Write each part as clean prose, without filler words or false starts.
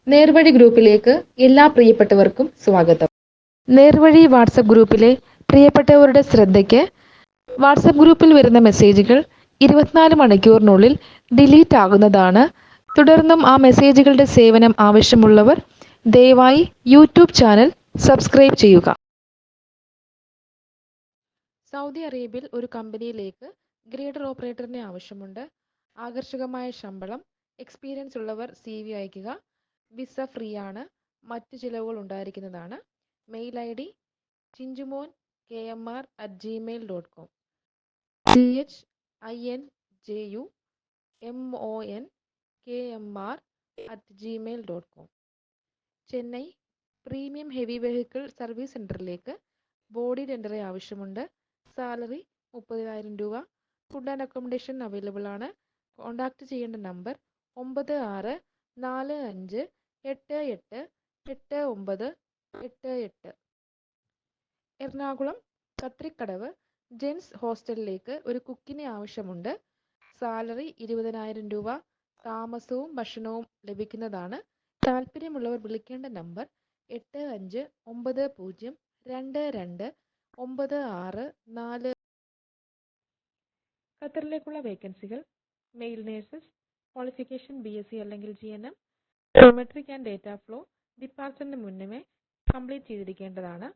നേർവഴി ഗ്രൂപ്പിലേക്ക് എല്ലാ പ്രിയപ്പെട്ടവർക്കും സ്വാഗതം. നേർവഴി വാട്സപ്പ് ഗ്രൂപ്പിലെ പ്രിയപ്പെട്ടവരുടെ ശ്രദ്ധയ്ക്ക് വാട്സപ്പ് ഗ്രൂപ്പിൽ വരുന്ന മെസ്സേജുകൾ 24 മണിക്കൂറിനുള്ളിൽ ഡിലീറ്റ് ആകുന്നതാണ്. തുടർന്നും ആ മെസ്സേജുകളുടെ സേവനം ആവശ്യമുള്ളവർ ദയവായി യൂട്യൂബ് ചാനൽ സബ്സ്ക്രൈബ് ചെയ്യുക. സൗദി അറേബ്യയിൽ ഒരു കമ്പനിയിലേക്ക് ഗ്രേഡർ ഓപ്പറേറ്ററിനെ ആവശ്യമുണ്ട്. ആകർഷകമായ ശമ്പളം. എക്സ്പീരിയൻസ് ഉള്ളവർ CV അയയ്ക്കുക. വിസ ഫ്രീ ആണ്. മറ്റു ചിലവുകൾ ഉണ്ടായിരിക്കുന്നതാണ്. Mail ID chinjumon@gmail.com chinjumonkmr@gmail.com. Chennai premium heavy vehicle service സെൻറ്ററിലേക്ക് ബോഡി ടെൻഡറെ ആവശ്യമുണ്ട്. സാലറി 30,000 രൂപ. ഫുഡ് ആൻഡ് അക്കോമഡേഷൻ അവൈലബിൾ ആണ്. കോൺടാക്റ്റ് ചെയ്യേണ്ട നമ്പർ 9645888988. എറണാകുളം കത്രിക്കടവ് ജെൻസ് ഹോസ്റ്റലിലേക്ക് ഒരു കുക്കിനെ ആവശ്യമുണ്ട്. സാലറി 20,000 രൂപ. താമസവും ഭക്ഷണവും ലഭിക്കുന്നതാണ്. താല്പര്യമുള്ളവർ വിളിക്കേണ്ട നമ്പർ 8590229640. ഖത്തറിലേക്കുള്ള വേക്കൻസികൾ: മെയിൽ നേഴ്സസ്, ക്വാളിഫിക്കേഷൻ BSc അല്ലെങ്കിൽ GNM, biometric and data flow, ഡിപ്പാർച്ചറിന് മുന്നമേ കംപ്ലീറ്റ് ചെയ്തിരിക്കേണ്ടതാണ്.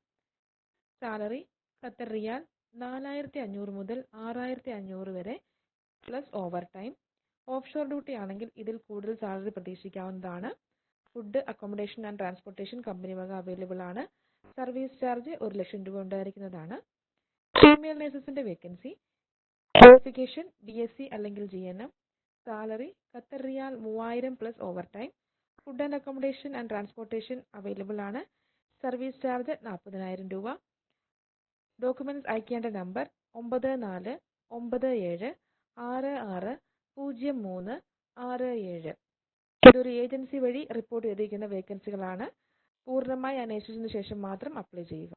സാലറി ഖത്തർ റിയാൽ 4,500 മുതൽ 6,500 വരെ plus over time. Offshore duty ആണെങ്കിൽ ഇതിൽ കൂടുതൽ സാലറി പ്രതീക്ഷിക്കാവുന്നതാണ്. Food, accommodation and transportation company വക അവൈലബിൾ ആണ്. സർവീസ് ചാർജ് 1,00,000 രൂപ ഉണ്ടായിരിക്കുന്നതാണ്. ഫീമെയിൽ നേഴ്സസിന്റെ വേക്കൻസി: ക്വാളിഫിക്കേഷൻ BSc അല്ലെങ്കിൽ GNM. Salary Qatar riyal 3,000 plus over time. Food and accommodation and transportation available ആണ്. സർവീസ് ചാർജ് 40,000 രൂപ. ഡോക്യുമെന്റ്സ് അയക്കേണ്ട നമ്പർ 9497660367. ഇതൊരു ഏജൻസി വഴി റിപ്പോർട്ട് ചെയ്തിരിക്കുന്ന വേക്കൻസികളാണ്. പൂർണ്ണമായി അന്വേഷിച്ചതിന് ശേഷം മാത്രം അപ്ലൈ ചെയ്യുക.